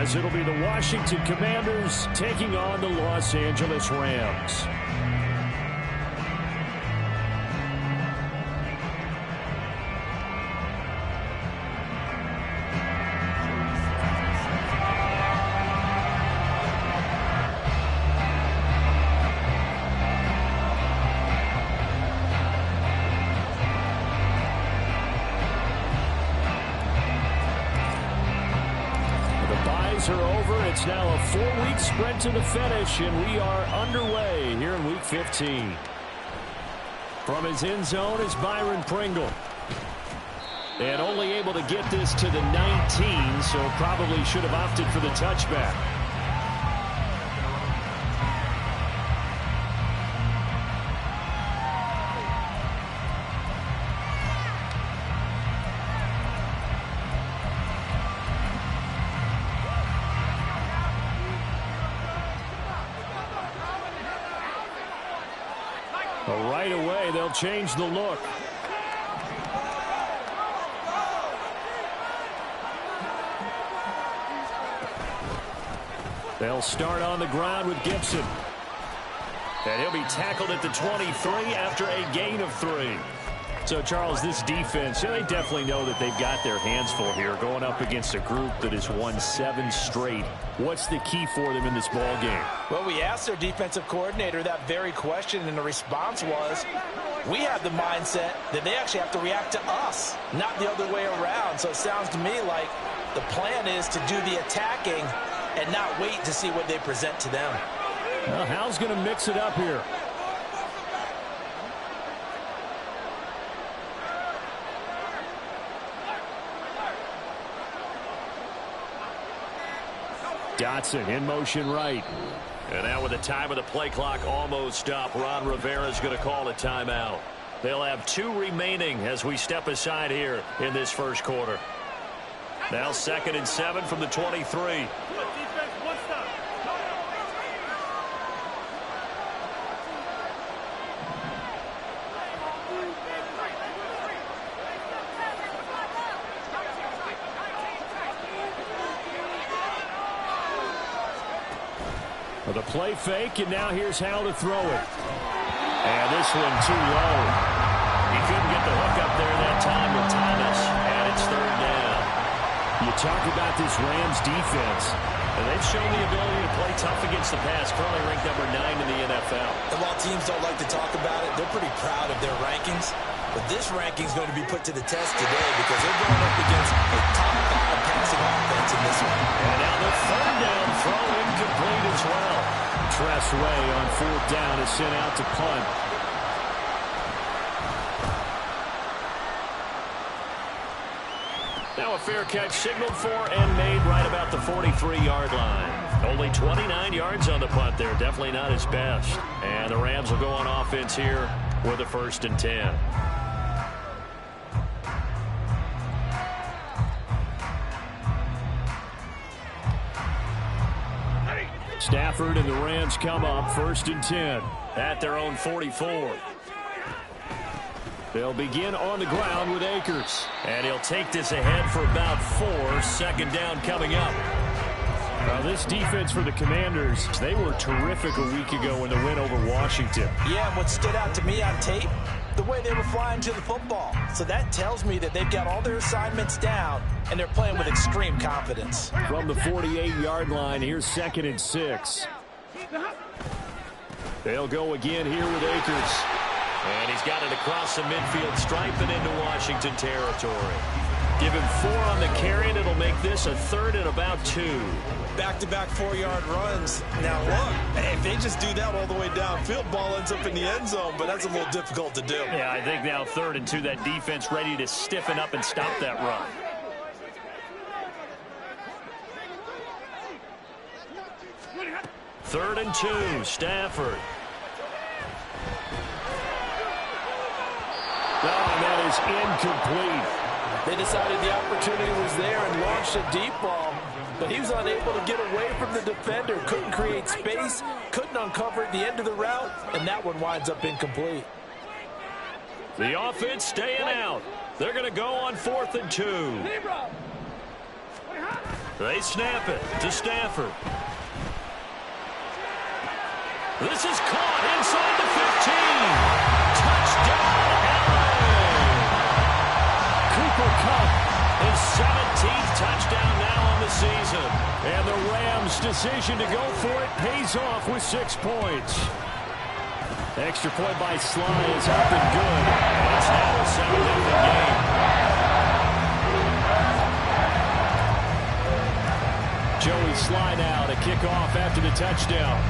as it'll be the Washington Commanders taking on the Los Angeles Rams. Are over. It's now a 4-week sprint to the finish, and we are underway here in Week 15. From his end zone is Byron Pringle. And only able to get this to the 19, so probably should have opted for the touchback. Right away, they'll change the look. They'll start on the ground with Gibson. And he'll be tackled at the 23 after a gain of 3. So, Charles, this defense, they definitely know that they've got their hands full here going up against a group that has won 7 straight. What's the key for them in this ball game? Well, we asked their defensive coordinator that very question, and the response was, we have the mindset that they actually have to react to us, not the other way around. So it sounds to me like the plan is to do the attacking and not wait to see what they present to them. Well, Hal's going to mix it up here. Dotson in motion right. And now with the time of the play clock almost up, Ron Rivera is going to call a timeout. They'll have 2 remaining as we step aside here in this first quarter. Now 2nd and 7 from the 23. The play fake, and now here's Hal to throw it. And this one too low. He couldn't get the hook up there that time with Thomas, and it's 3rd down. You talk about this Rams defense, and they've shown the ability to play tough against the pass, currently ranked number 9 in the NFL. And while teams don't like to talk about it, they're pretty proud of their rankings. But this ranking is going to be put to the test today because they're going up against a top 5 passing offense in this one. And now the 3rd down throw incomplete as well. Tress Way on 4th down is sent out to punt. Now a fair catch signaled for and made right about the 43-yard line. Only 29 yards on the punt there. Definitely not his best. And the Rams will go on offense here with a 1st and 10. Stafford and the Rams come up 1st and 10 at their own 44. They'll begin on the ground with Akers. And he'll take this ahead for about 4. 2nd down coming up. Now this defense for the Commanders, they were terrific a week ago in the win over Washington. Yeah, and what stood out to me on tape, the way they were flying to the football. So that tells me that they've got all their assignments down, and they're playing with extreme confidence. From the 48-yard line, here's 2nd and 6. They'll go again here with Akers. And he's got it across the midfield stripe and into Washington territory. Give him 4 on the carry, and it'll make this a 3rd and about 2. Back-to-back 4-yard runs. Now, look, if they just do that all the way downfield, ball ends up in the end zone, but that's a little difficult to do. Yeah, I think now 3rd and 2, that defense ready to stiffen up and stop that run. Third and 2, Stafford. Oh, and that is incomplete. They decided the opportunity was there and launched a deep ball, but he was unable to get away from the defender, couldn't create space, couldn't uncover at the end of the route, and that one winds up incomplete. The offense staying out. They're going to go on 4th and 2. They snap it to Stafford. This is caught inside the 15. Touchdown, LA! Cooper Kupp, his 17th touchdown now on the season. And the Rams' decision to go for it pays off with 6 points. Extra point by Sly is up and good. It's now a 7-0 game. Joey Sly now to kick off after the touchdown.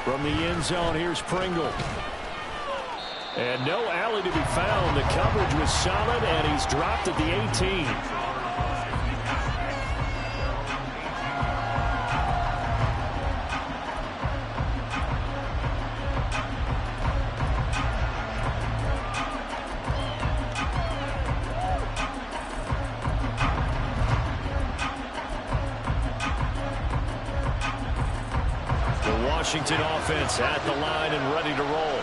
From the end zone, here's Pringle. And no alley to be found. The coverage was solid, and he's dropped at the 18. Washington offense at the line and ready to roll.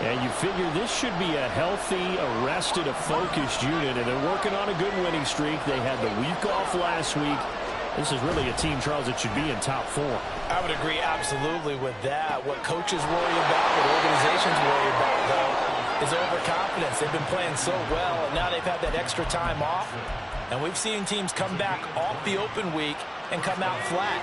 And you figure this should be a healthy, arrested, a focused unit, and they're working on a good winning streak. They had the week off last week. This is really a team, Charles, that should be in top 4. I would agree absolutely with that. What coaches worry about, what organizations worry about, though, is overconfidence. They've been playing so well, and now they've had that extra time off. And we've seen teams come back off the open week and come out flat.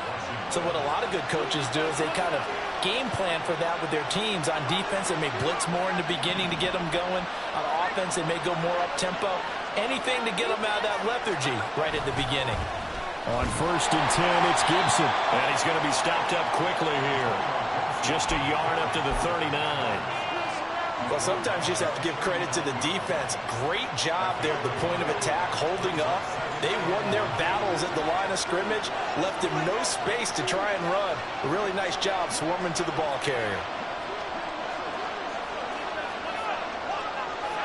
So what a lot of good coaches do is they kind of game plan for that with their teams. On defense, they may blitz more in the beginning to get them going. On offense, they may go more up-tempo. Anything to get them out of that lethargy right at the beginning. On 1st and 10, it's Gibson. And he's going to be stopped up quickly here. Just a yard up to the 39. Well, sometimes you just have to give credit to the defense. Great job there at the point of attack, holding up. They won their battles at the line of scrimmage, left him no space to try and run. A really nice job swarming to the ball carrier.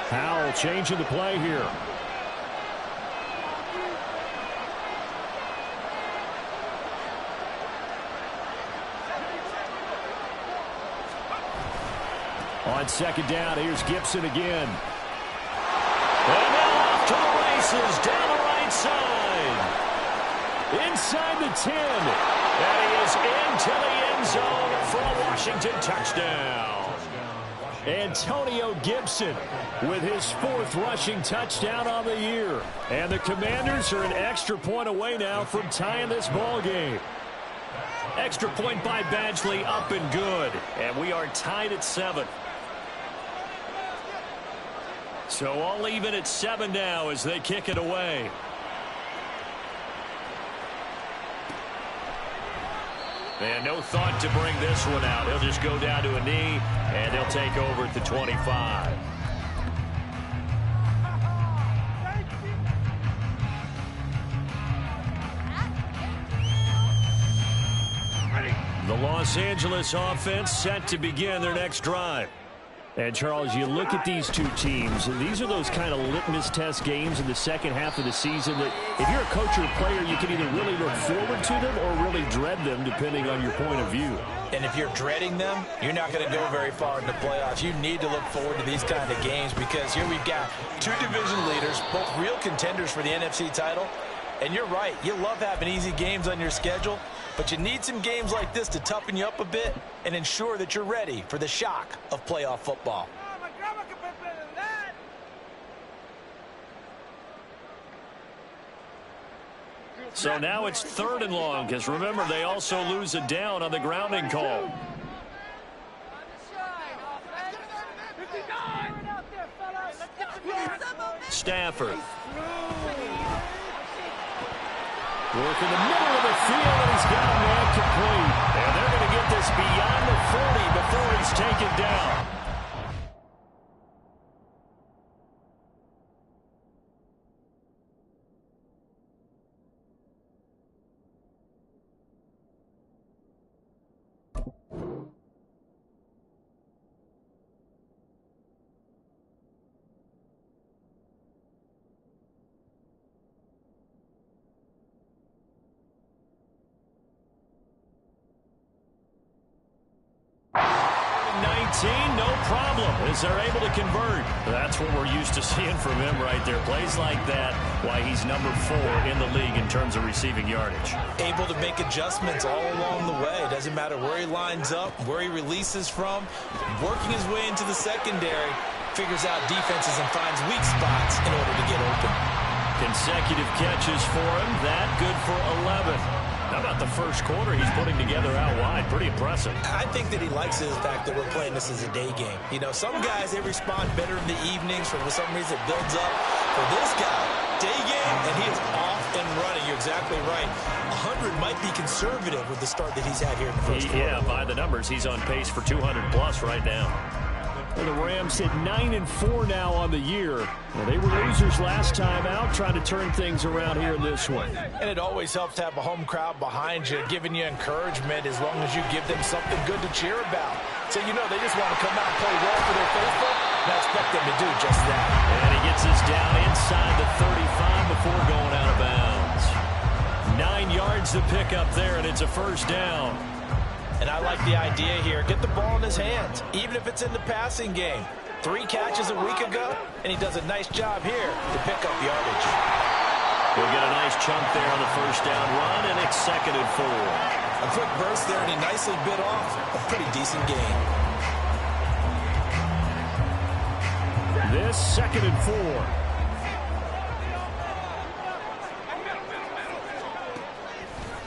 Howell changing the play here. On 2nd down, here's Gibson again. And now off to the races, down the right side. Inside the 10. And he is into the end zone for a Washington touchdown. Antonio Gibson with his 4th rushing touchdown on the year. And the Commanders are an extra point away now from tying this ball game. Extra point by Badgley, up and good. And we are tied at 7. So all even at 7 now as they kick it away. And no thought to bring this one out. He'll just go down to a knee, and he'll take over at the 25. The Los Angeles offense set to begin their next drive. And, Charles, you look at these two teams, and these are those kind of litmus test games in the second half of the season that if you're a coach or a player, you can either really look forward to them or really dread them, depending on your point of view. And if you're dreading them, you're not going to go very far in the playoffs. You need to look forward to these kind of games because here we've got 2 division leaders, both real contenders for the NFC title. And you're right, you love having easy games on your schedule, but you need some games like this to toughen you up a bit and ensure that you're ready for the shock of playoff football. So now it's 3rd and long, because remember, they also lose a down on the grounding call. Stafford. Working the middle of the field, and he's got a man complete. And they're going to get this beyond the 40 before he's taken down. no problem as they're able to convert. That's what we're used to seeing from him right there. Plays like that, why he's number 4 in the league in terms of receiving yardage. Able to make adjustments all along the way. Doesn't matter where he lines up, where he releases from. Working his way into the secondary, figures out defenses and finds weak spots in order to get open. Consecutive catches for him. That good for 11. How about the first quarter he's putting together out wide? Pretty impressive. I think that he likes the fact that we're playing this as a day game. You know, some guys, they respond better in the evenings. For some reason, it builds up. For this guy, day game, and he is off and running. You're exactly right. 100 might be conservative with the start that he's had here in the first quarter. Yeah, by the numbers, he's on pace for 200-plus right now. The Rams hit 9-4 now on the year. Well, they were losers last time out, trying to turn things around here in this one. And it always helps to have a home crowd behind you, giving you encouragement as long as you give them something good to cheer about. So, you know, they just want to come out and play well for their faithful, and I expect them to do just that. And he gets us down inside the 35 before going out of bounds. 9 yards to pick up there, and it's a first down. And I like the idea here. Get the ball in his hands, even if it's in the passing game. 3 catches a week ago, and he does a nice job here to pick up yardage. We'll get a nice chunk there on the first down run, and it's 2nd and 4. A quick burst there, and he nicely bit off a pretty decent gain. This 2nd and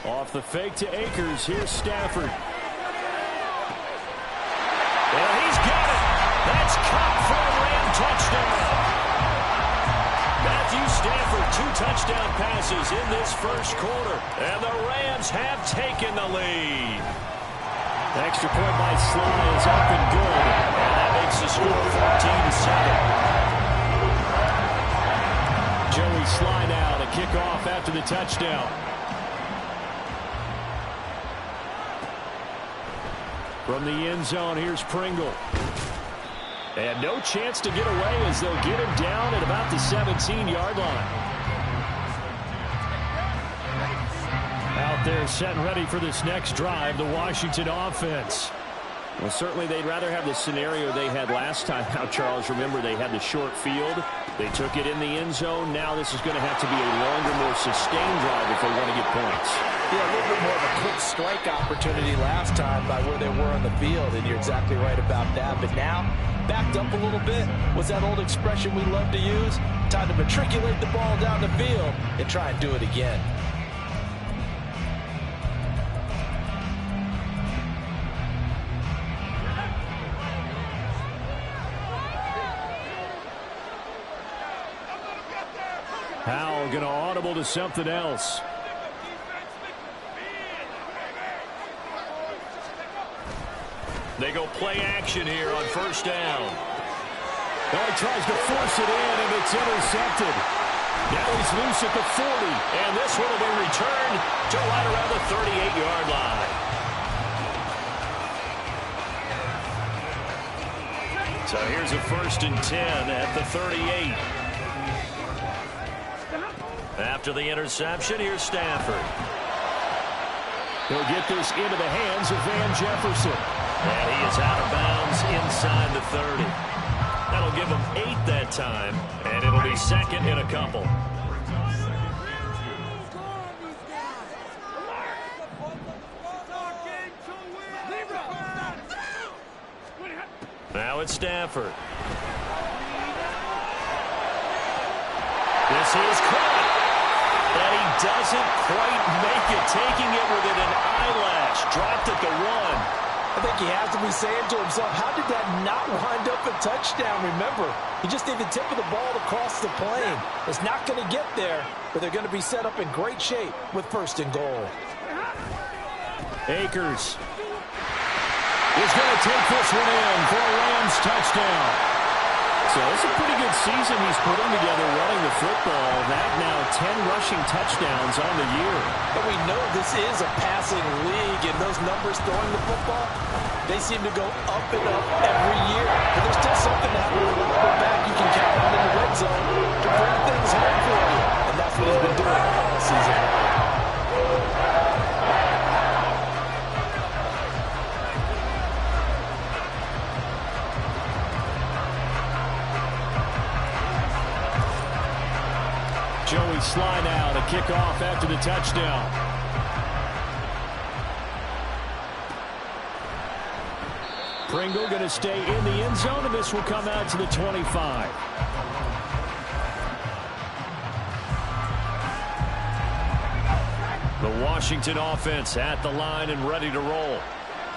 4. Off the fake to Akers. Here's Stafford. And he's got it. That's caught for a Ram touchdown. Matthew Stafford, 2 touchdown passes in this first quarter. And the Rams have taken the lead. The extra point by Sly is up and good. And that makes the score 14-7. Joey Sly now to kick off after the touchdown. From the end zone, here's Pringle. And no chance to get away as they'll get him down at about the 17-yard line. Out there set and ready for this next drive, the Washington offense. Well, certainly they'd rather have the scenario they had last time out, Charles. Remember, they had the short field. They took it in the end zone. Now this is going to have to be a longer, more sustained drive if they want to get points. Yeah, a little bit more of a quick strike opportunity last time by where they were on the field, and you're exactly right about that. But now, backed up a little bit. Was that old expression we love to use? Time to matriculate the ball down the field and try and do it again. Howell going to audible to something else. They go play action here on first down. Now he tries to force it in, and it's intercepted. Now he's loose at the 40, and this one will be returned to right around the 38-yard line. So here's a 1st and 10 at the 38. After the interception, here's Stafford. He'll get this into the hands of Van Jefferson. And he is out of bounds inside the 30. That'll give him 8 that time, and it'll be 2nd and a couple. Now it's Stafford. This is caught. And he doesn't quite make it, taking it within an eyelash. Dropped at the 1. I think he has to be saying to himself, how did that not wind up a touchdown? Remember, he just needed the tip of the ball to cross the plane. It's not going to get there, but they're going to be set up in great shape with 1st and goal. Akers is going to take this one in for a Rams touchdown. So it's a pretty good season he's putting together running the football. That now 10 rushing touchdowns on the year. But we know this is a passing league, and those numbers throwing the football, they seem to go up and up every year. But there's still something to have a reliable back you can count on in the red zone to bring things home for you. And that's what he's been doing all season long. So we slide out a kickoff after the touchdown. Pringle going to stay in the end zone, and this will come out to the 25. The Washington offense at the line and ready to roll.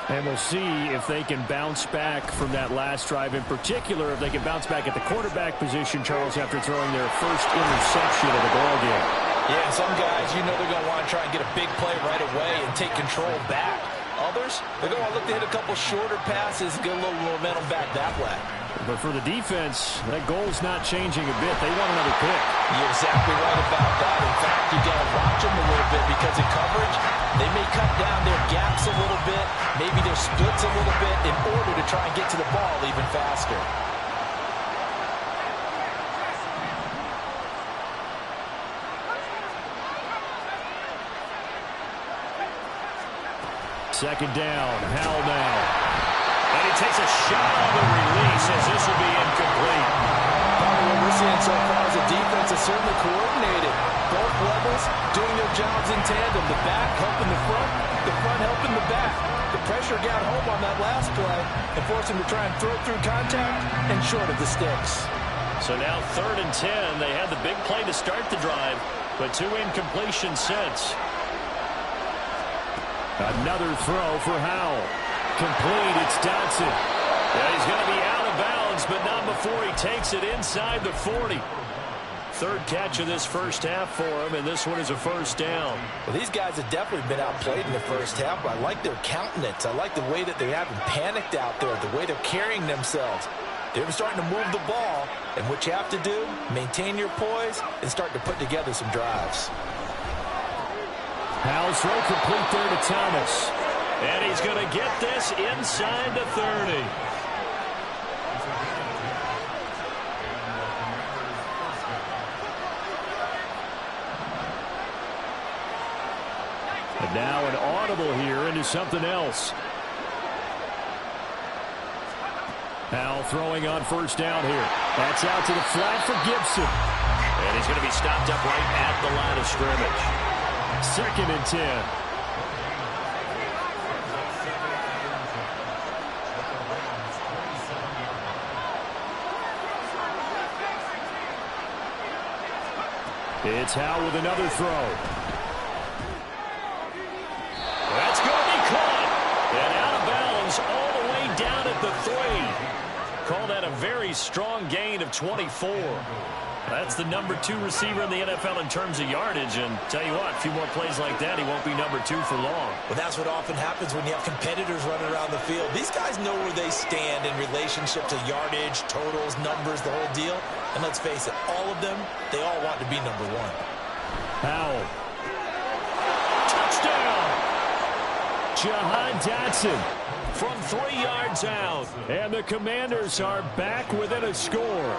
And we'll see if they can bounce back from that last drive. In particular, if they can bounce back at the quarterback position, Charles, after throwing their first interception of the ballgame. Yeah, some guys, you know they're going to want to try and get a big play right away and take control back. Others, they're going to look to hit a couple shorter passes and get a little momentum back that way. But for the defense, that goal's not changing a bit. They want another pick. You're exactly right about that. In fact, you got to watch them a little bit because in coverage, they may cut down their gaps a little bit, maybe their splits a little bit in order to try and get to the ball even faster. Second down, Howell now. And he takes a shot on the release as this will be incomplete. Probably what we're seeing so far as a defense is certainly coordinated. Both levels doing their jobs in tandem. The back helping the front helping the back. The pressure got home on that last play and forced him to try and throw through contact and short of the sticks. So now 3rd and 10. They had the big play to start the drive, but 2 incompletions since. Another throw for Howell. Complete, it's Dotson. Yeah, he's going to be out of bounds, but not before he takes it inside the 40. 3rd catch of this first half for him, and this one is a first down. Well, these guys have definitely been outplayed in the first half, but I like their countenance. I like the way that they haven't panicked out there, the way they're carrying themselves. They're starting to move the ball, and what you have to do, maintain your poise and start to put together some drives. Howell's throw complete there to Thomas. And he's going to get this inside the 30. And now an audible here into something else. Howell throwing on first down here. That's out to the flat for Gibson. And he's going to be stopped up right at the line of scrimmage. 2nd and 10. It's Howell with another throw. That's going to be caught. And out of bounds all the way down at the 3. Call that a very strong gain of 24. That's the number 2 receiver in the NFL in terms of yardage. And tell you what, a few more plays like that, he won't be number 2 for long. Well, that's what often happens when you have competitors running around the field. These guys know where they stand in relationship to yardage, totals, numbers, the whole deal. And let's face it, all of them, they all want to be number 1. Howell. Touchdown! Jahan Dotson from 3 yards out. And the Commanders are back within a score.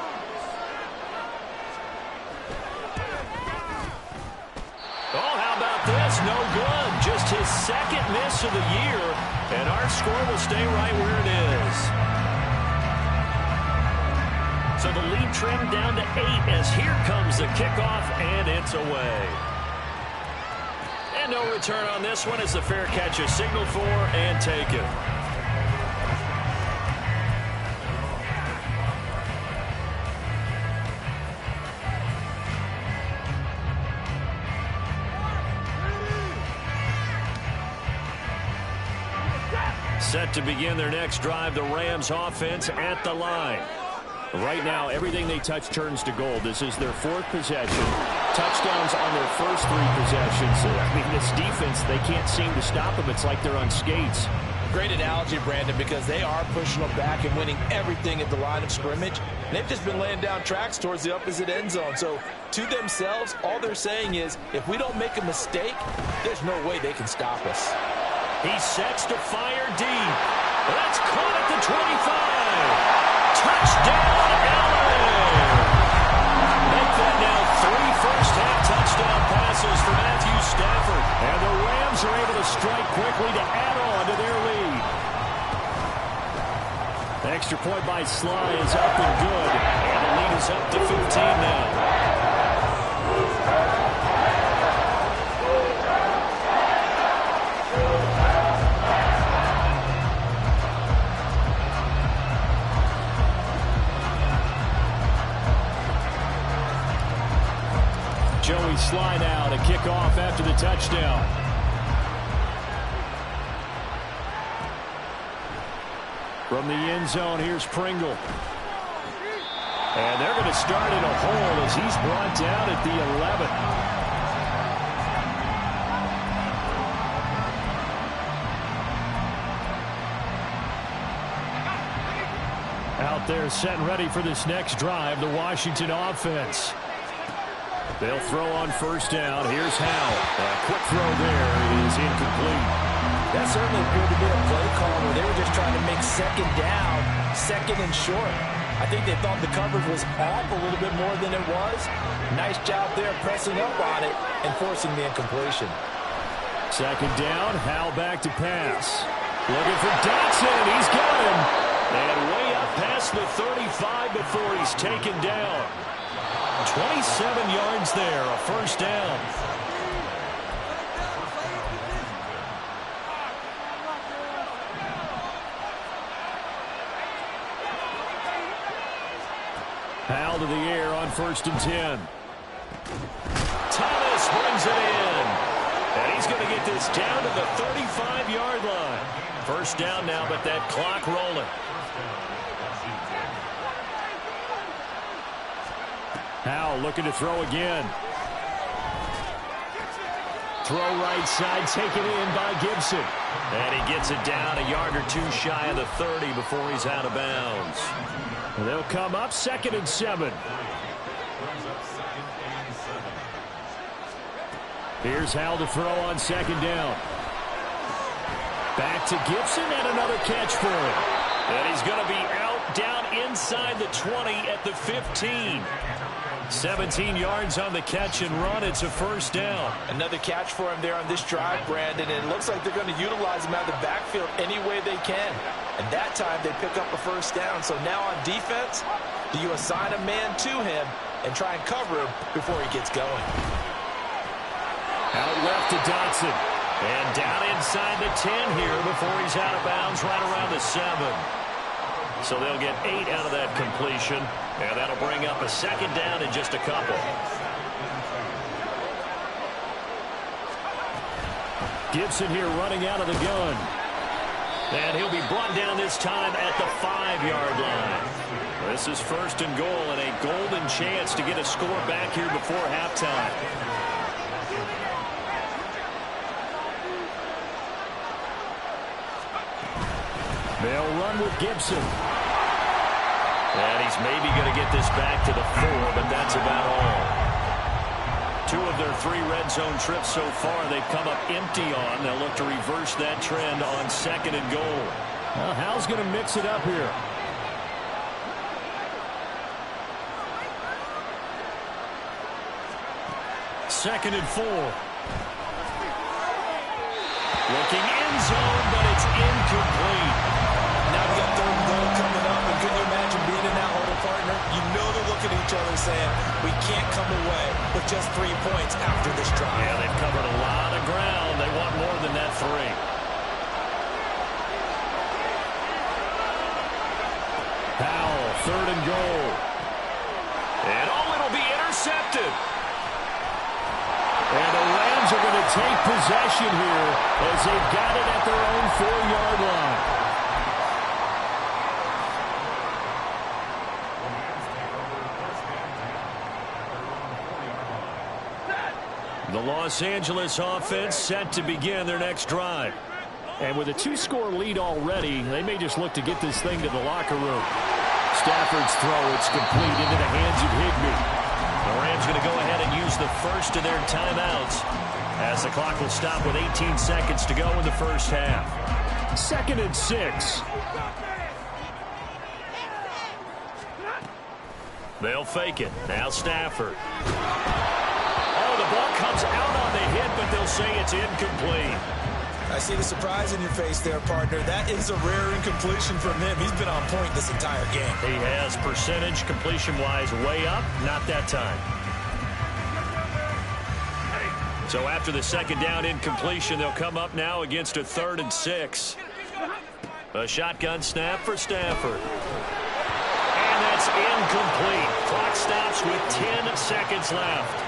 Oh, how about this? No good. Just his 2nd miss of the year. And our score will stay right where it is. So the lead trimmed down to 8 as here comes the kickoff, and it's away. And no return on this one as the fair catch is signaled for and taken. Set to begin their next drive, the Rams offense at the line. Right now, everything they touch turns to gold. This is their 4th possession. Touchdowns on their first 3 possessions. I mean, this defense, they can't seem to stop them. It's like they're on skates. Great analogy, Brandon, because they are pushing them back and winning everything at the line of scrimmage. They've just been laying down tracks towards the opposite end zone. So, to themselves, all they're saying is, if we don't make a mistake, there's no way they can stop us. He sets to fire deep. That's caught at the 25. Touchdown, Allen! Make that now 3 first-half touchdown passes for Matthew Stafford. And the Rams are able to strike quickly to add on to their lead. The extra point by Sly is up and good. And the lead is up to 15 now. Joey Sly now to kick off after the touchdown. From the end zone, here's Pringle. And they're going to start in a hole as he's brought down at the 11. Out there set and ready for this next drive, the Washington offense. They'll throw on first down. Here's Howell. A quick throw there is incomplete. That certainly appeared to be a play call where they were just trying to make second down, second and short. I think they thought the coverage was off a little bit more than it was. Nice job there pressing up on it and forcing the incompletion. Second down, Howell back to pass. Looking for Dotson. He's got him. And way up past the 35 before he's taken down. 27 yards there, a first down. Howell to the air on 1st and 10. Thomas brings it in. And he's going to get this down to the 35-yard line. First down now, but that clock rolling. Howell looking to throw again. Throw right side, taken in by Gibson. And he gets it down a yard or two shy of the 30 before he's out of bounds. And they'll come up 2nd and 7. Here's Howell to throw on 2nd down. Back to Gibson and another catch for him. And he's going to be out down inside the 20 at the 15. 17 yards on the catch and run. It's a first down. Another catch for him there on this drive, Brandon. And it looks like they're going to utilize him out of the backfield any way they can. And that time they pick up a first down. So now on defense, do you assign a man to him and try and cover him before he gets going? Out left to Dotson. And down inside the 10 here before he's out of bounds right around the 7. So they'll get 8 out of that completion. And that'll bring up a second down in just a couple. Gibson here running out of the gun. And he'll be brought down this time at the 5-yard line. This is 1st and goal and a golden chance to get a score back here before halftime. They'll run with Gibson. And he's maybe going to get this back to the 4, but that's about all. 2 of their 3 red zone trips so far they've come up empty on. They'll look to reverse that trend on 2nd and goal. Well, Howell's going to mix it up here. Second and 4. Looking end zone, but it's incomplete. Now we got 3rd and goal coming up, and can you imagine being in that hole, partner? You know they're looking at each other saying, we can't come away with just 3 points after this drive. Yeah, they've covered a lot of ground. They want more than that 3. Howell, 3rd and goal. And it'll be intercepted. And the Rams are going to take possession here as they've got it at their own 4-yard line. The Los Angeles offense set to begin their next drive. And with a 2-score lead already, they may just look to get this thing to the locker room. Stafford's throw, it's complete into the hands of Higbee. The Rams going to go ahead and use the first of their timeouts as the clock will stop with 18 seconds to go in the first half. 2nd and 6. They'll fake it. Now Stafford. Oh, the ball comes out on the hit, but they'll say it's incomplete. I see the surprise in your face there, partner. That is a rare incompletion from him. He's been on point this entire game. He has percentage completion-wise way up. Not that time. So after the 2nd down incompletion, they'll come up now against a 3rd and 6. A shotgun snap for Stafford. And that's incomplete. Clock stops with 10 seconds left.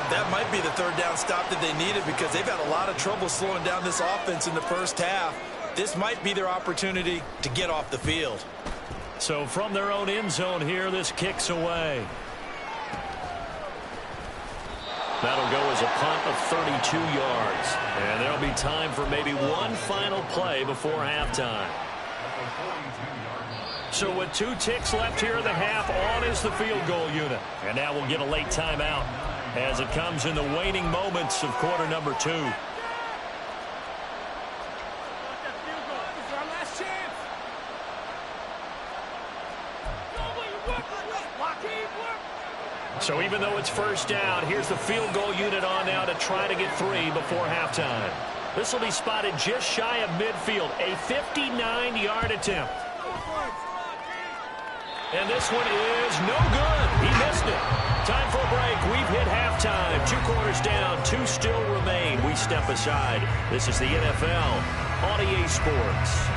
That might be the third down stop that they needed because they've had a lot of trouble slowing down this offense in the first half. This might be their opportunity to get off the field. So from their own end zone here, this kicks away. That'll go as a punt of 32 yards. And there'll be time for maybe one final play before halftime. So with 2 ticks left here in the half, on is the field goal unit. And now we'll get a late timeout as it comes in the waning moments of quarter number 2. So even though it's first down, here's the field goal unit on now to try to get 3 before halftime. This will be spotted just shy of midfield, a 59-yard attempt. And this one is no good. He missed it. Time for a break. We've hit halftime. 2 quarters down, 2 still remain. We step aside. This is the NFL on EA Sports.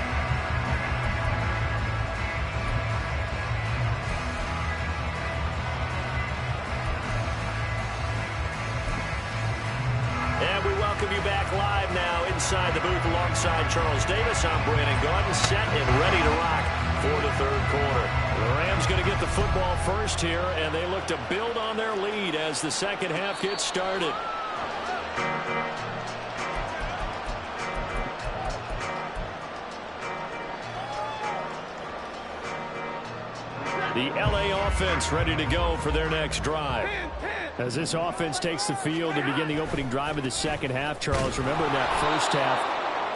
Welcome you back live now inside the booth alongside Charles Davis. I'm Brandon Gotw, set and ready to rock for the third quarter. The Rams going to get the football first here, and they look to build on their lead as the second half gets started. The LA offense ready to go for their next drive. As this offense takes the field to begin the opening drive of the second half, Charles, remember in that first half,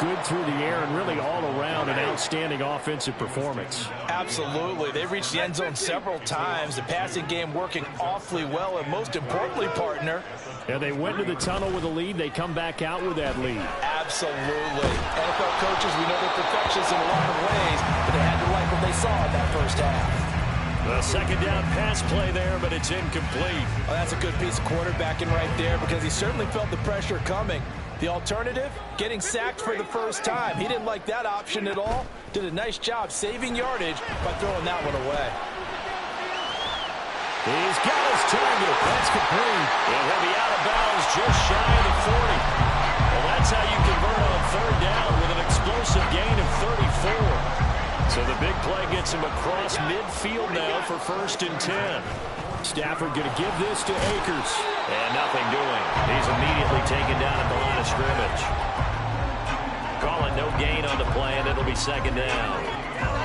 good through the air and really all around an outstanding offensive performance. Absolutely. They reached the end zone several times. The passing game working awfully well, and most importantly, partner. Yeah, they went to the tunnel with a lead. They come back out with that lead. Absolutely. NFL coaches, we know they're perfectionists in a lot of ways, but they had to like what they saw in that first half. The second down pass play there, but it's incomplete. Well, that's a good piece of quarterbacking right there because he certainly felt the pressure coming. The alternative, getting sacked for the first time. He didn't like that option at all. Did a nice job saving yardage by throwing that one away. He's got his target. That's complete. And he'll be out of bounds just shy of the 40. Well, that's how you convert on third down with an explosive gain of 34. So the big play gets him across midfield now for 1st and 10. Stafford going to give this to Akers. And nothing doing. He's immediately taken down at the line of scrimmage. Calling no gain on the play, and it'll be second down.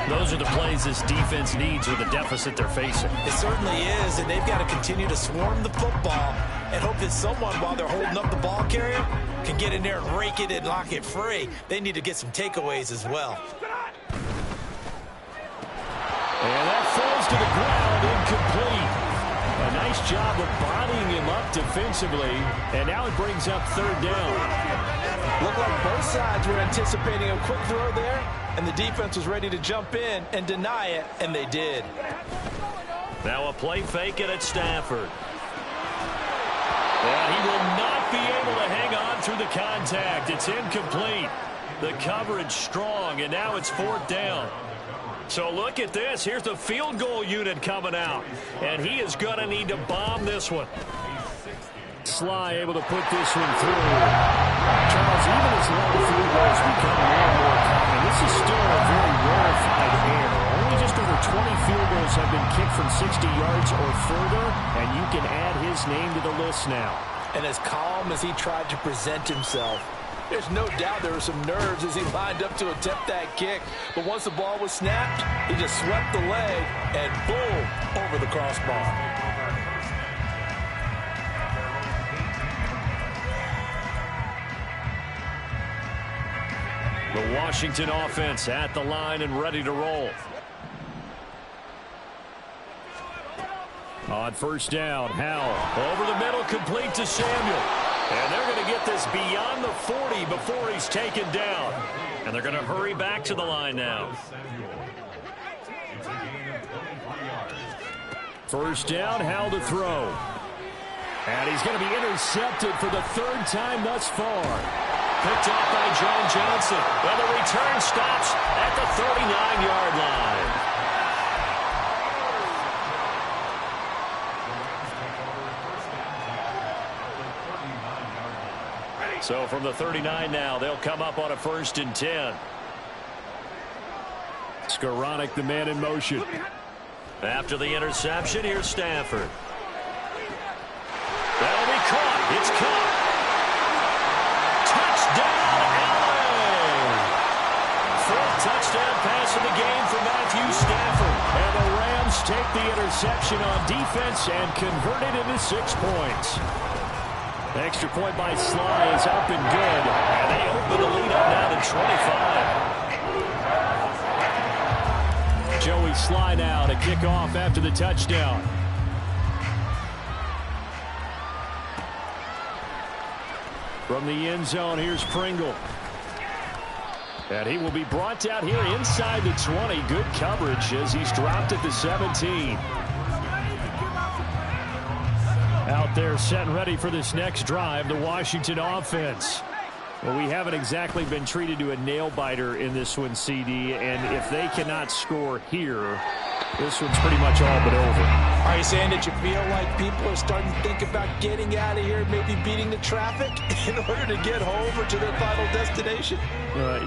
Those are the plays this defense needs with the deficit they're facing. It certainly is, and they've got to continue to swarm the football and hope that someone, while they're holding up the ball carrier, can get in there and rake it and lock it free. They need to get some takeaways as well. And that falls to the ground, incomplete. A nice job of bodying him up defensively, and now it brings up third down. Looked like both sides were anticipating a quick throw there, and the defense was ready to jump in and deny it, and they did. Now a play fake it at Stafford. And he will not be able to hang on through the contact. It's incomplete. The coverage strong, and now it's 4th down. So look at this. Here's the field goal unit coming out. And he is going to need to bomb this one. Sly able to put this one through. Charles, even as long field goals become more and more common, this is still a very rarefied air. Only just over 20 field goals have been kicked from 60 yards or further, and you can add his name to the list now. And as calm as he tried to present himself, there's no doubt there were some nerves as he lined up to attempt that kick. But once the ball was snapped, he just swept the leg and boom, over the crossbar. The Washington offense at the line and ready to roll. On first down, Howell over the middle, complete to Samuel. And they're going to get this beyond the 40 before he's taken down. And they're going to hurry back to the line now. First down, Howell to throw. And he's going to be intercepted for the 3rd time thus far. Picked off by John Johnson. Well, the return stops at the 39-yard line. So from the 39 now, they'll come up on a 1st and 10. Skoranek, the man in motion. After the interception, here's Stafford. That'll be caught. It's caught. Touchdown, LA! 4th touchdown pass of the game for Matthew Stafford. And the Rams take the interception on defense and convert it into 6 points. Extra point by Sly is up and good. And they open the lead up now to 25. Joey Sly now to kick off after the touchdown. From the end zone, here's Pringle. And he will be brought down here inside the 20. Good coverage as he's dropped at the 17. Out there set and ready for this next drive, the Washington offense. Well, we haven't exactly been treated to a nail-biter in this one, CD, and if they cannot score here, this one's pretty much all but over. Are you saying that you feel like people are starting to think about getting out of here, maybe beating the traffic in order to get home or to their final destination?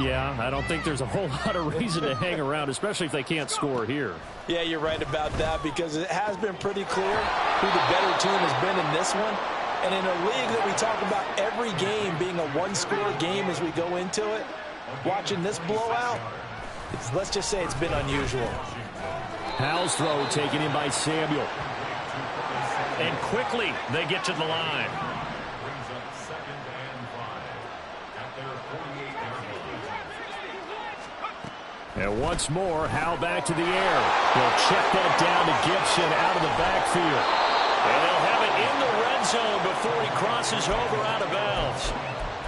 Yeah, I don't think there's a whole lot of reason to hang around, especially if they can't score here. Yeah, you're right about that because it has been pretty clear who the better team has been in this one. And in a league that we talk about every game being a one-score game as we go into it, watching this blowout, let's just say it's been unusual. Howell's throw taken in by Samuel. And quickly they get to the line. And once more, Howell back to the air. He'll check that down to Gibson out of the backfield. And they'll have it in the red zone before he crosses over out of bounds.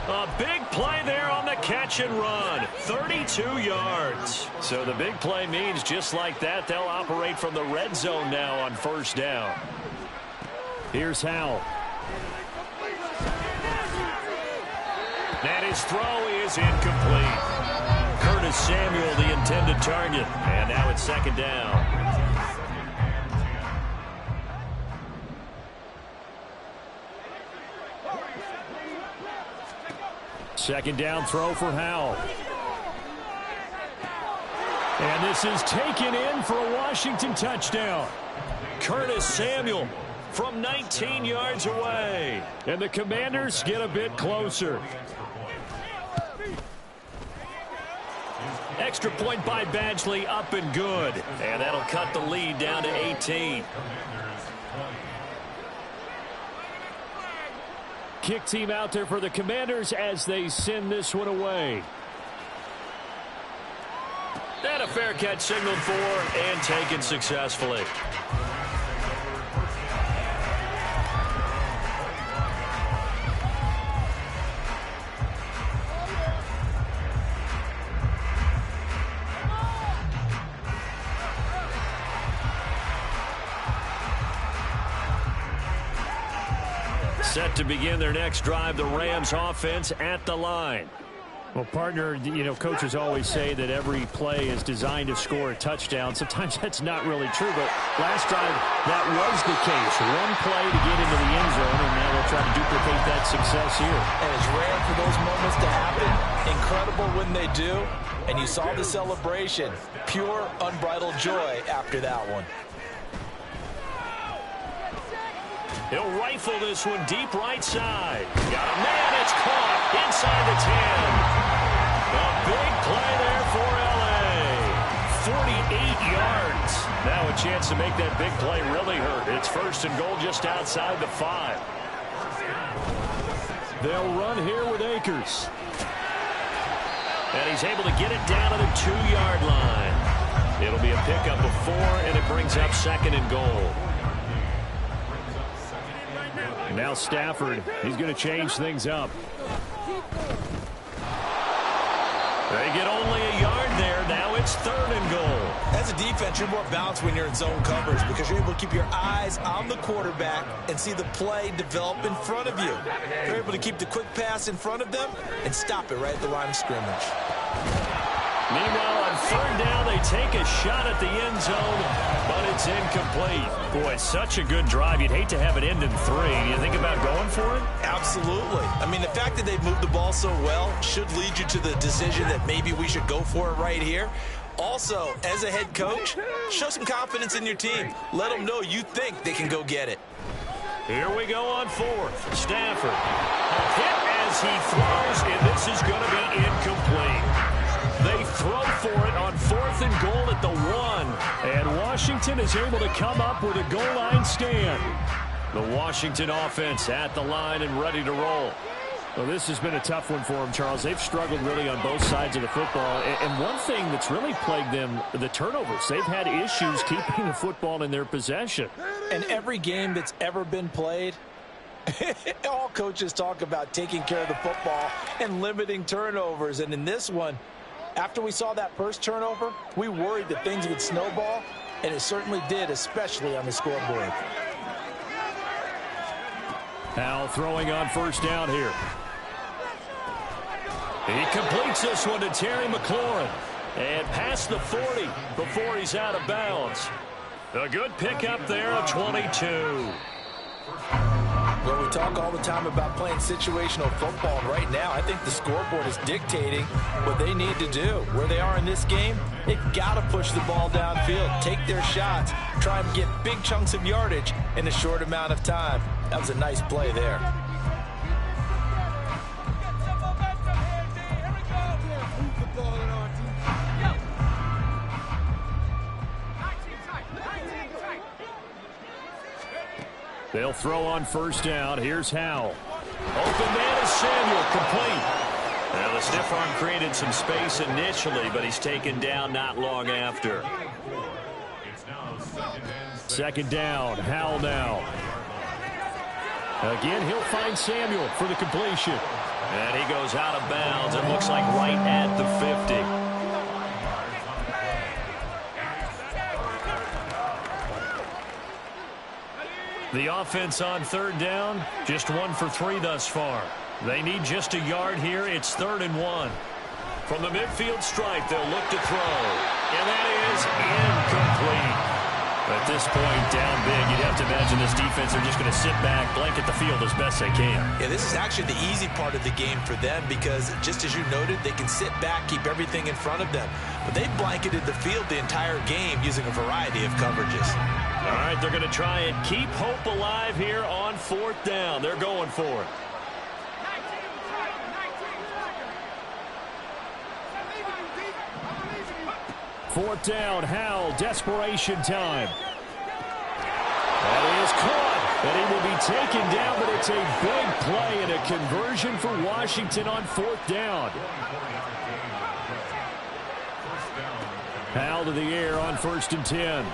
A big play there on the catch and run. 32 yards. So the big play means just like that, they'll operate from the red zone now on 1st down. Here's Howell. And his throw is incomplete. Curtis Samuel, the intended target. And now it's 2nd down. Second down throw for Howell. And this is taken in for a Washington touchdown. Curtis Samuel from 19 yards away. And the Commanders get a bit closer. Extra point by Badgley, up and good. And that'll cut the lead down to 18. Kick team out there for the Commanders as they send this one away. And a fair catch signaled for and taken successfully. Set to begin their next drive, the Rams offense at the line. Well, partner, you know, coaches always say that every play is designed to score a touchdown. Sometimes that's not really true, but last drive, that was the case. One play to get into the end zone, and now they'll try to duplicate that success here. And it's rare for those moments to happen. Incredible when they do. And you saw the celebration. Pure, unbridled joy after that one. He'll rifle this one deep right side. Got a man, it's caught inside the 10. A big play there for L.A. 48 yards. Now a chance to make that big play really hurt. It's 1st and goal just outside the 5. They'll run here with Akers. And he's able to get it down to the 2-yard line. It'll be a pickup of 4, and it brings up 2nd and goal. Now Stafford, he's going to change things up. They get only a yard there. Now it's 3rd and goal. As a defense, you're more balanced when you're in zone coverage because you're able to keep your eyes on the quarterback and see the play develop in front of you. You're able to keep the quick pass in front of them and stop it right at the line of scrimmage. Meanwhile, on 3rd down, they take a shot at the end zone, but it's incomplete. Boy, it's such a good drive. You'd hate to have it end in 3. Do you think about going for it? Absolutely. I mean, the fact that they've moved the ball so well should lead you to the decision that maybe we should go for it right here. Also, as a head coach, show some confidence in your team. Let them know you think they can go get it. Here we go on fourth. Stafford. A hit as he throws, and this is going to be incomplete. They throw for it on 4th and goal at the 1. And Washington is able to come up with a goal line stand. The Washington offense at the line and ready to roll. Well, this has been a tough one for them, Charles. They've struggled really on both sides of the football. And one thing that's really plagued them, the turnovers. They've had issues keeping the football in their possession. And every game that's ever been played, all coaches talk about taking care of the football and limiting turnovers. And in this one, after we saw that first turnover, we worried that things would snowball, and it certainly did, especially on the scoreboard. Now throwing on first down here. He completes this one to Terry McLaurin. And past the 40 before he's out of bounds. A good pickup there, a 22. Well, we talk all the time about playing situational football, and right now I think the scoreboard is dictating what they need to do. Where they are in this game, they've got to push the ball downfield, take their shots, try and get big chunks of yardage in a short amount of time. That was a nice play there. They'll throw on first down. Here's Howell. Open man is Samuel, complete. Now the stiff arm created some space initially, but he's taken down not long after. Second down, Howell now. Again, he'll find Samuel for the completion. And he goes out of bounds. It looks like right at the 50. The offense on third down, just 1 for 3 thus far. They need just a yard here. It's 3rd and 1. From the midfield stripe, they'll look to throw. And that is incomplete. At this point, down big, you'd have to imagine this defense are just going to sit back, blanket the field as best they can. Yeah, this is actually the easy part of the game for them because, just as you noted, they can sit back, keep everything in front of them. But they've blanketed the field the entire game using a variety of coverages. All right, they're going to try and keep hope alive here on 4th down. They're going for it. Fourth down, Howell, desperation time. That is caught, and he will be taken down, but it's a big play and a conversion for Washington on 4th down. Howell to the air on 1st and 10.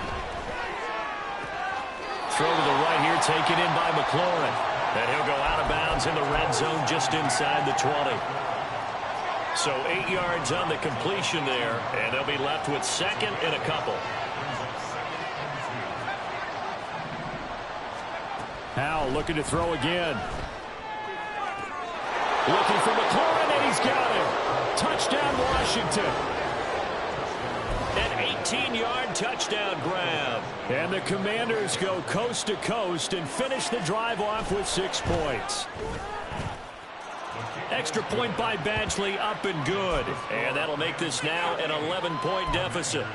Throw to the right here, taken in by McLaurin. And he'll go out of bounds in the red zone just inside the 20. So 8 yards on the completion there, and they'll be left with 2nd and a couple. Howell looking to throw again. Looking for McLaurin, and he's got him. Touchdown, Washington. An 18-yard touchdown grab. And the Commanders go coast to coast and finish the drive off with 6 points. Extra point by Badgley, up and good. And that'll make this now an 11-point deficit.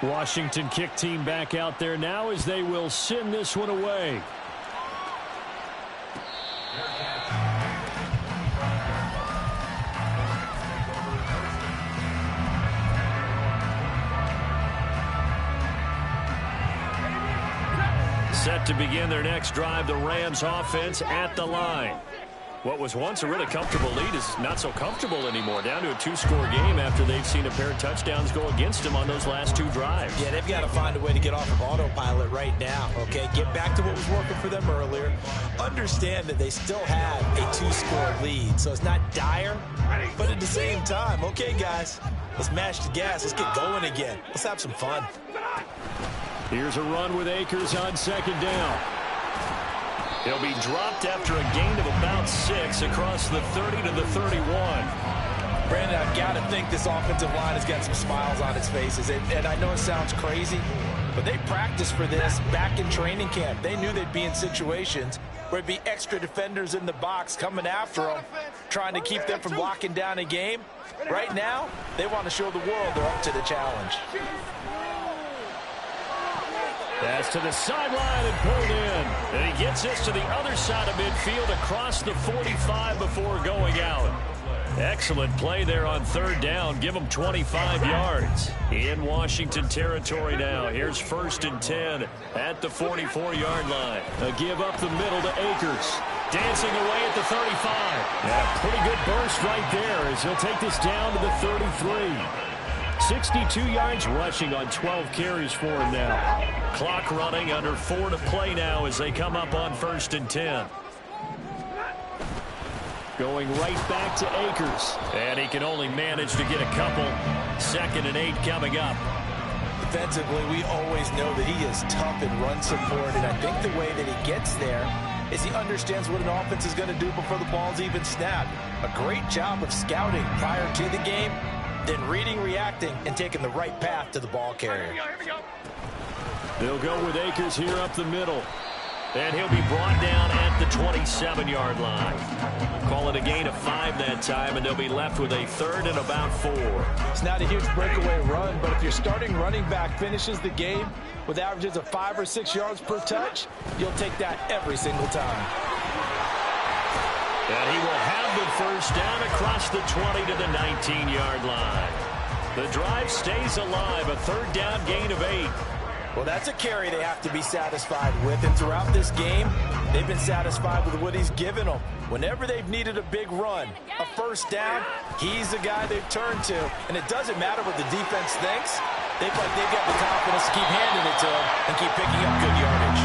Washington kick team back out there now as they will send this one away. Set to begin their next drive, the Rams offense at the line. What was once a really comfortable lead is not so comfortable anymore. Down to a 2-score game after they've seen a pair of touchdowns go against them on those last 2 drives. Yeah, they've got to find a way to get off of autopilot right now, okay? Get back to what was working for them earlier. Understand that they still have a 2-score lead, so it's not dire, but at the same time, okay, guys, let's mash the gas. Let's get going again. Let's have some fun. Here's a run with Akers on 2nd down. He'll be dropped after a gain of about 6 across the 30 to the 31. Brandon, I've got to think this offensive line has got some smiles on its faces. And I know it sounds crazy, But they practiced for this back in training camp. They knew they'd be in situations where there'd be extra defenders in the box coming after them, trying to keep them from locking down a game. Right now, they want to show the world they're up to the challenge. Pass to the sideline and pulled in. And he gets this to the other side of midfield across the 45 before going out. Excellent play there on third down. Give them 25 yards. In Washington territory now. Here's 1st and 10 at the 44-yard line. A give up the middle to Akers. Dancing away at the 35. Yeah, pretty good burst right there as he'll take this down to the 33. 62 yards rushing on 12 carries for him now. Clock running, under 4 to play now as they come up on 1st and 10. Going right back to Akers. And he can only manage to get a couple. 2nd and 8 coming up. Defensively, we always know that he is tough in run support, and I think the way that he gets there is he understands what an offense is going to do before the ball's even snapped. A great job of scouting prior to the game, then reading, reacting, and taking the right path to the ball carrier. They'll go with Akers here up the middle. And he'll be brought down at the 27-yard line. Call it a gain of 5 that time, and they'll be left with a 3rd and about 4. It's not a huge breakaway run, but if your starting running back finishes the game with averages of 5 or 6 yards per touch, you'll take that every single time. And he will have the 1st down across the 20 to the 19-yard line. The drive stays alive, a 3rd down gain of 8. Well, that's a carry they have to be satisfied with, and throughout this game, they've been satisfied with what he's given them. Whenever they've needed a big run, a 1st down, he's the guy they've turned to. And it doesn't matter what the defense thinks. They've got the confidence to keep handing it to him and keep picking up good yardage.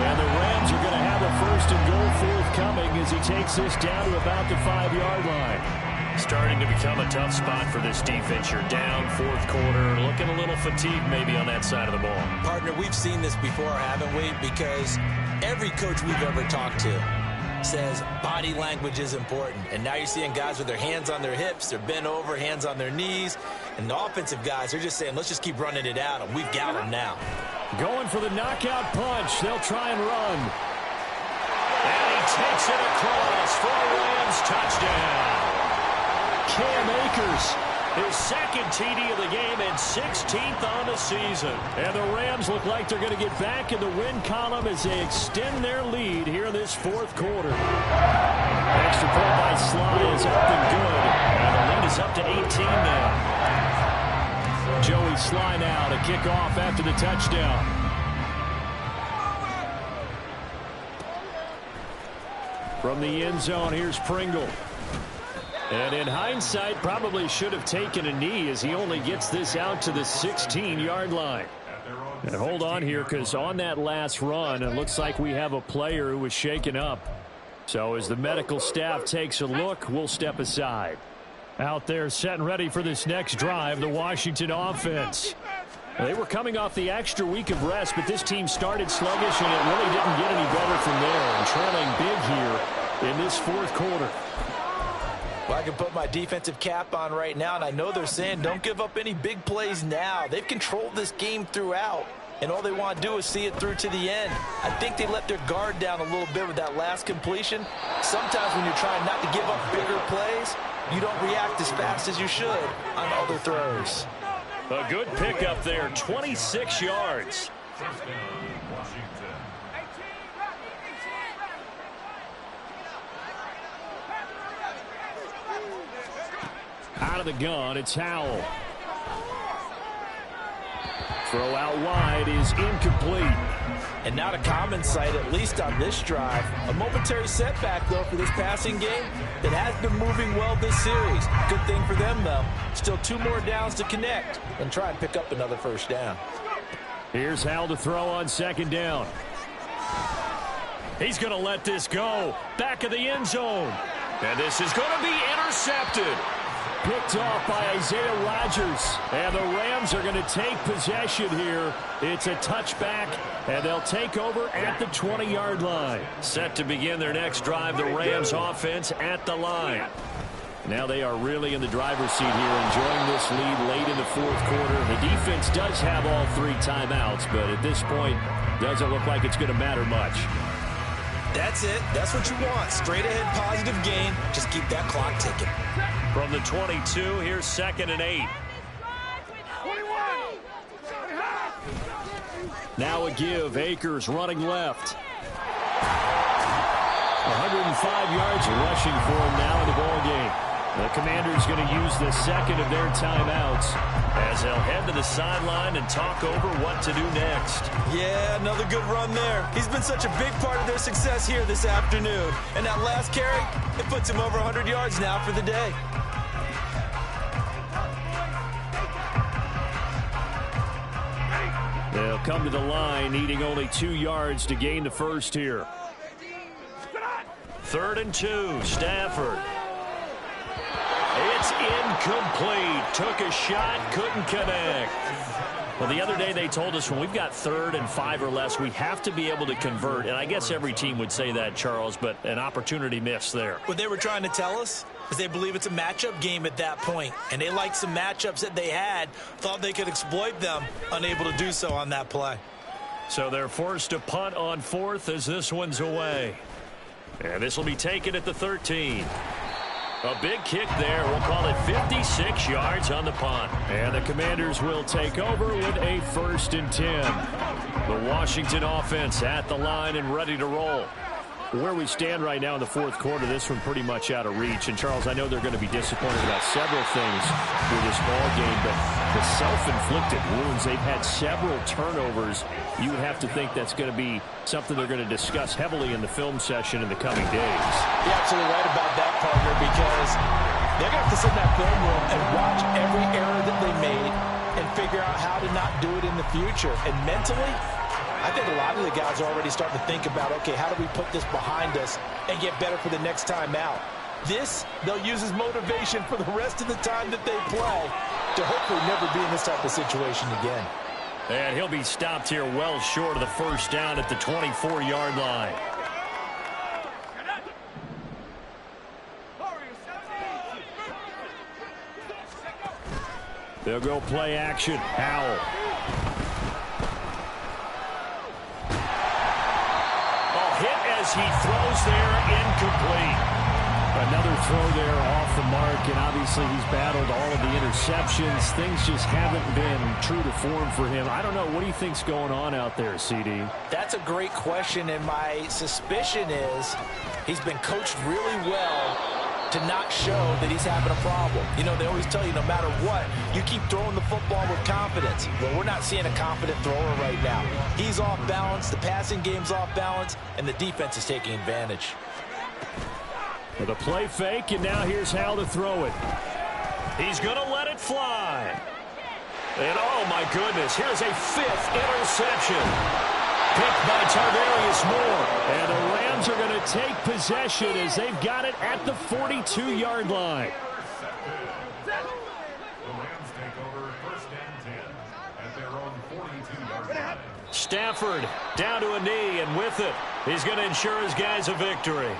And the Rams are going to have a 1st and goal forthcoming as he takes this down to about the 5-yard line. Starting to become a tough spot for this defense. You're down 4th quarter, looking a little fatigued maybe on that side of the ball. Partner, we've seen this before, haven't we? Because every coach we've ever talked to says body language is important. And now you're seeing guys with their hands on their hips, they're bent over, hands on their knees. And the offensive guys, they're just saying, let's just keep running it at them. We've got them now. Going for the knockout punch. They'll try and run. And he takes it across for a Rams touchdown. Cam Akers, his 2nd TD of the game and 16th on the season. And the Rams look like they're going to get back in the win column as they extend their lead here in this 4th quarter. Extra point by Sly is up and good. And the lead is up to 18 now. Joey Sly now to kick off after the touchdown. From the end zone, here's Pringle. And in hindsight, probably should have taken a knee as he only gets this out to the 16-yard line. And hold on here, because on that last run, it looks like we have a player who was shaken up. So as the medical staff takes a look, we'll step aside. Out there set and ready for this next drive, the Washington offense. They were coming off the extra week of rest, but this team started sluggish, and it really didn't get any better from there. And trailing big here in this 4th quarter. Well, I can put my defensive cap on right now, and I know they're saying don't give up any big plays now. They've controlled this game throughout, and all they want to do is see it through to the end. I think they let their guard down a little bit with that last completion. Sometimes when you're trying not to give up bigger plays, you don't react as fast as you should on other throws. A good pickup there, 26 yards. Out of the gun, it's Howell. Throw out wide is incomplete. And not a common sight, at least on this drive. A momentary setback, though, for this passing game that has been moving well this series. Good thing for them, though. Still 2 more downs to connect and try and pick up another 1st down. Here's Howell to throw on 2nd down. He's going to let this go. Back of the end zone. And this is going to be intercepted. Picked off by Isaiah Rodgers. And the Rams are going to take possession here. It's a touchback, and they'll take over at the 20-yard line. Set to begin their next drive, the Rams offense at the line. Now they are really in the driver's seat here, enjoying this lead late in the fourth quarter. The defense does have all 3 timeouts, but at this point, doesn't look like it's going to matter much. That's it. That's what you want. Straight ahead positive gain. Just keep that clock ticking. From the 22, here's 2nd and 8. Now a give. Akers running left. 105 yards rushing for him now in the ball game. The Commanders going to use the second of their timeouts as they'll head to the sideline and talk over what to do next. Yeah, another good run there. He's been such a big part of their success here this afternoon. And that last carry, it puts him over 100 yards now for the day. They'll come to the line, needing only 2 yards to gain the first here. 3rd and 2, Stafford. It's incomplete. Took a shot, couldn't connect. Well, the other day they told us when we've got 3rd and 5 or less, we have to be able to convert. And I guess every team would say that, Charles, but an opportunity missed there. What they were trying to tell us is they believe it's a matchup game at that point. And they liked some matchups that they had, thought they could exploit them, unable to do so on that play. So they're forced to punt on 4th as this one's away. And this will be taken at the 13. A big kick there. We'll call it 56 yards on the punt. And the Commanders will take over with a 1st and 10. The Washington offense at the line and ready to roll. Where we stand right now in the fourth quarter, this one pretty much out of reach. And, Charles, I know they're going to be disappointed about several things with this ball game, but the self-inflicted wounds, they've had several turnovers. You would have to think that's going to be something they're going to discuss heavily in the film session in the coming days. You're absolutely right about that, partner, because they're going to have to sit in that film room and watch every error that they made and figure out how to not do it in the future. And mentally, I think a lot of the guys are already starting to think about, okay, how do we put this behind us and get better for the next time out? This, they'll use as motivation for the rest of the time that they play to hopefully never be in this type of situation again. And he'll be stopped here well short of the first down at the 24-yard line. They'll go play action. Howell. As he throws there, incomplete. Another throw there off the mark, and obviously he's battled all of the interceptions. Things just haven't been true to form for him. I don't know. What do you think's going on out there, CD? That's a great question, and my suspicion is he's been coached really well to not show that he's having a problem. You know, they always tell you no matter what, you keep throwing the football with confidence. Well, we're not seeing a confident thrower right now. He's off balance, the passing game's off balance, and the defense is taking advantage. With a play fake, and now here's how to throw it. He's going to let it fly. And oh my goodness, here's a 5th interception. Picked by Tarvarius Moore. And the Rams are going to take possession as they've got it at the 42-yard line. Stafford down to a knee, and with it, he's going to ensure his guys a victory.